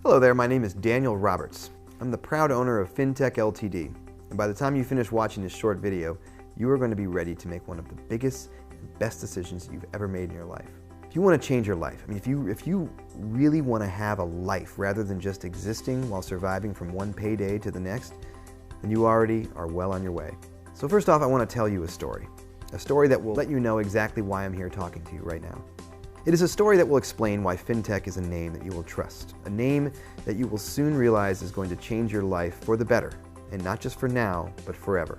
Hello there, my name is Daniel Roberts. I'm the proud owner of FinTech LTD, and by the time you finish watching this short video, you are going to be ready to make one of the biggest and best decisions you've ever made in your life. If you want to change your life, if you really want to have a life rather than just existing while surviving from one payday to the next, then you already are well on your way. So first off, I want to tell you a story that will let you know exactly why I'm here talking to you right now. It is a story that will explain why FinTech is a name that you will trust, a name that you will soon realize is going to change your life for the better, and not just for now, but forever.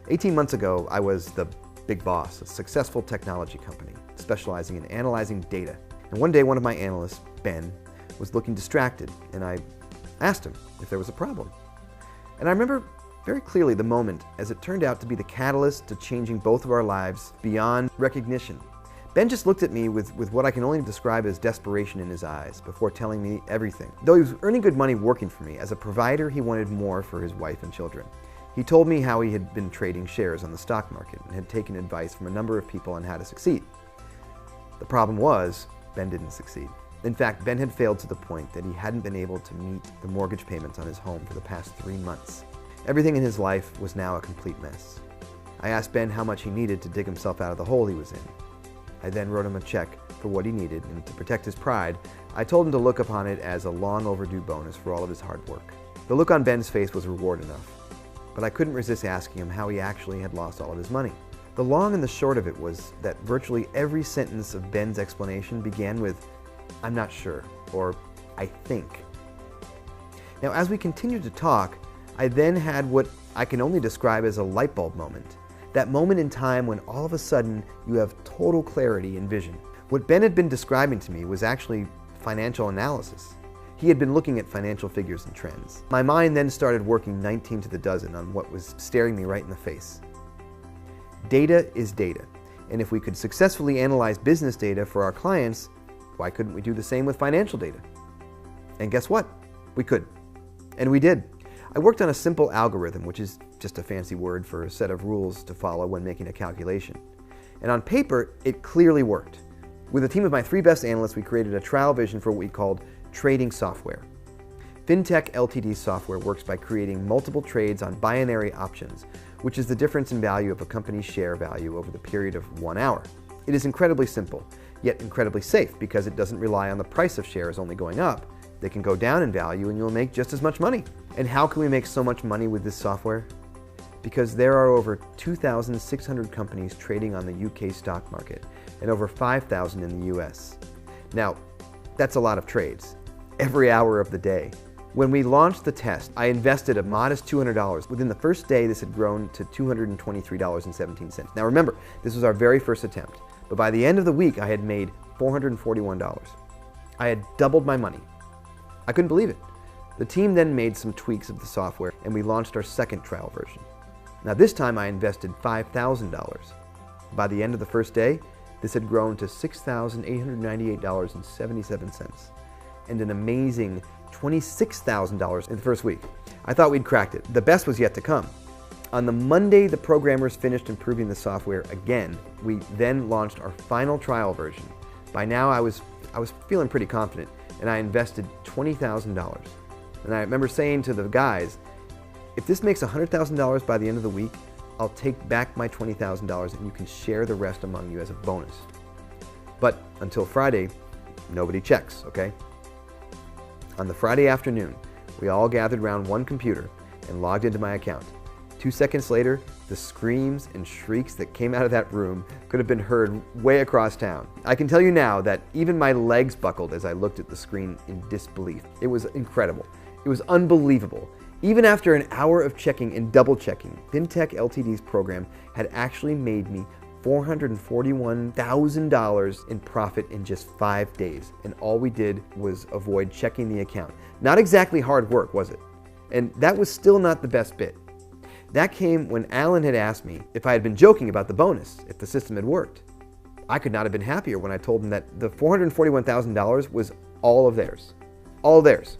18 months ago, I was the big boss, a successful technology company, specializing in analyzing data. And one day, one of my analysts, Ben, was looking distracted, and I asked him if there was a problem. And I remember very clearly the moment, as it turned out to be the catalyst to changing both of our lives beyond recognition. Ben just looked at me with what I can only describe as desperation in his eyes before telling me everything. Though he was earning good money working for me, as a provider he wanted more for his wife and children. He told me how he had been trading shares on the stock market and had taken advice from a number of people on how to succeed. The problem was, Ben didn't succeed. In fact, Ben had failed to the point that he hadn't been able to meet the mortgage payments on his home for the past 3 months. Everything in his life was now a complete mess. I asked Ben how much he needed to dig himself out of the hole he was in. I then wrote him a check for what he needed, and to protect his pride, I told him to look upon it as a long overdue bonus for all of his hard work. The look on Ben's face was reward enough, but I couldn't resist asking him how he actually had lost all of his money. The long and the short of it was that virtually every sentence of Ben's explanation began with, "I'm not sure," or "I think." Now, as we continued to talk, I then had what I can only describe as a light bulb moment. That moment in time when all of a sudden you have total clarity and vision. What Ben had been describing to me was actually financial analysis. He had been looking at financial figures and trends. My mind then started working 19 to the dozen on what was staring me right in the face. Data is data, and if we could successfully analyze business data for our clients, why couldn't we do the same with financial data? And guess what? We could. And we did. I worked on a simple algorithm, which is just a fancy word for a set of rules to follow when making a calculation. And on paper, it clearly worked. With a team of my 3 best analysts, we created a trial vision for what we called trading software. FinTech LTD software works by creating multiple trades on binary options, which is the difference in value of a company's share value over the period of 1 hour. It is incredibly simple, yet incredibly safe because it doesn't rely on the price of shares only going up. They can go down in value and you'll make just as much money. And how can we make so much money with this software? Because there are over 2,600 companies trading on the UK stock market and over 5,000 in the US. Now, that's a lot of trades, every hour of the day. When we launched the test, I invested a modest $200. Within the first day, this had grown to $223.17. Now remember, this was our very first attempt, but by the end of the week, I had made $441. I had doubled my money. I couldn't believe it. The team then made some tweaks of the software and we launched our second trial version. Now this time I invested $5,000. By the end of the first day, this had grown to $6,898.77 and an amazing $26,000 in the first week. I thought we'd cracked it. The best was yet to come. On the Monday the programmers finished improving the software again, we then launched our final trial version. By now I was feeling pretty confident, and I invested $20,000. And I remember saying to the guys, if this makes $100,000 by the end of the week, I'll take back my $20,000 and you can share the rest among you as a bonus. But until Friday, nobody checks, okay? On the Friday afternoon, we all gathered around one computer and logged into my account. 2 seconds later, the screams and shrieks that came out of that room could have been heard way across town. I can tell you now that even my legs buckled as I looked at the screen in disbelief. It was incredible. It was unbelievable. Even after an hour of checking and double checking, FinTech LTD's program had actually made me $441,000 in profit in just 5 days. And all we did was avoid checking the account. Not exactly hard work, was it? And that was still not the best bit. That came when Alan had asked me if I had been joking about the bonus, if the system had worked. I could not have been happier when I told him that the $441,000 was all of theirs. All theirs.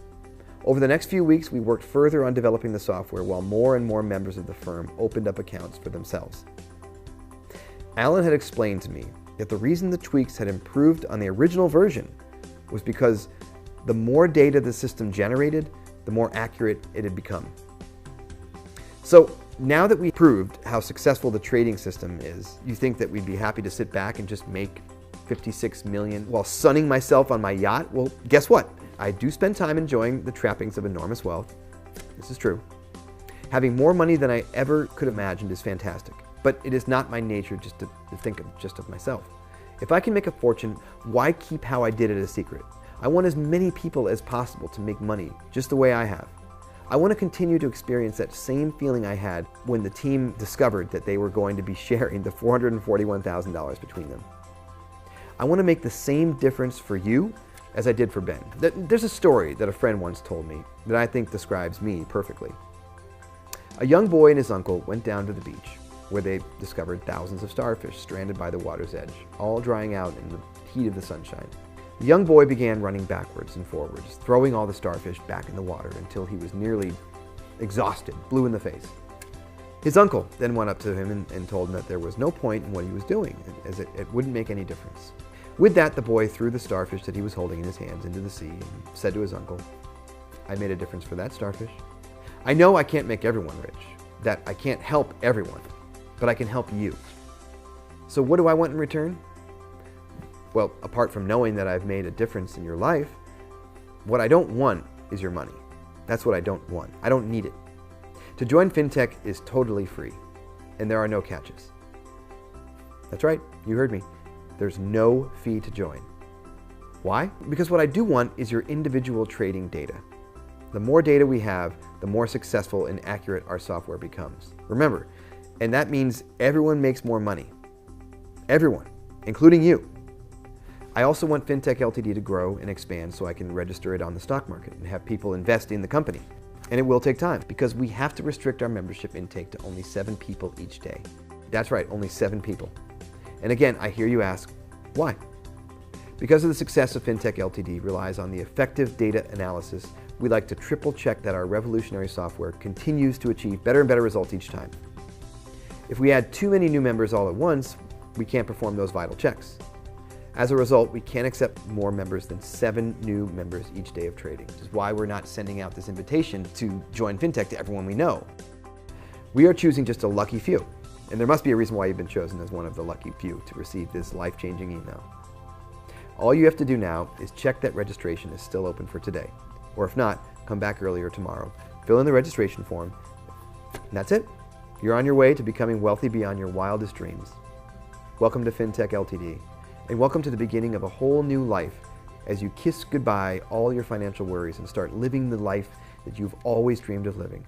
Over the next few weeks, we worked further on developing the software while more and more members of the firm opened up accounts for themselves. Alan had explained to me that the reason the tweaks had improved on the original version was because The more data the system generated, the more accurate it had become. So now that we proved how successful the trading system is, you think that we'd be happy to sit back and just make 56 million while sunning myself on my yacht? Well, guess what? I do spend time enjoying the trappings of enormous wealth. This is true. Having more money than I ever could have imagined is fantastic, but it is not my nature just to think of myself. If I can make a fortune, why keep how I did it a secret? I want as many people as possible to make money just the way I have. I want to continue to experience that same feeling I had when the team discovered that they were going to be sharing the $441,000 between them. I want to make the same difference for you as I did for Ben. There's a story that a friend once told me that I think describes me perfectly. A young boy and his uncle went down to the beach, where they discovered thousands of starfish stranded by the water's edge, all drying out in the heat of the sunshine. The young boy began running backwards and forwards, throwing all the starfish back in the water until he was nearly exhausted, blue in the face. His uncle then went up to him and told him that there was no point in what he was doing, as it wouldn't make any difference. With that, the boy threw the starfish that he was holding in his hands into the sea and said to his uncle, "I made a difference for that starfish. I know I can't make everyone rich, that I can't help everyone, but I can help you. So what do I want in return? Well, apart from knowing that I've made a difference in your life, what I don't want is your money. That's what I don't want. I don't need it. To join FinTech is totally free, and there are no catches." That's right, you heard me. There's no fee to join. Why? Because what I do want is your individual trading data. The more data we have, the more successful and accurate our software becomes. Remember, and that means everyone makes more money. Everyone, including you. I also want FinTech LTD to grow and expand so I can register it on the stock market and have people invest in the company. And it will take time because we have to restrict our membership intake to only 7 people each day. That's right, only 7 people. And again, I hear you ask, why? Because of the success of FinTech LTD relies on the effective data analysis, we like to triple check that our revolutionary software continues to achieve better and better results each time. If we add too many new members all at once, we can't perform those vital checks. As a result, we can't accept more members than 7 new members each day of trading, which is why we're not sending out this invitation to join FinTech to everyone we know. We are choosing just a lucky few, and there must be a reason why you've been chosen as one of the lucky few to receive this life-changing email. All you have to do now is check that registration is still open for today, or if not, come back earlier tomorrow, fill in the registration form, and that's it. You're on your way to becoming wealthy beyond your wildest dreams. Welcome to FinTech LTD. And welcome to the beginning of a whole new life as you kiss goodbye all your financial worries and start living the life that you've always dreamed of living.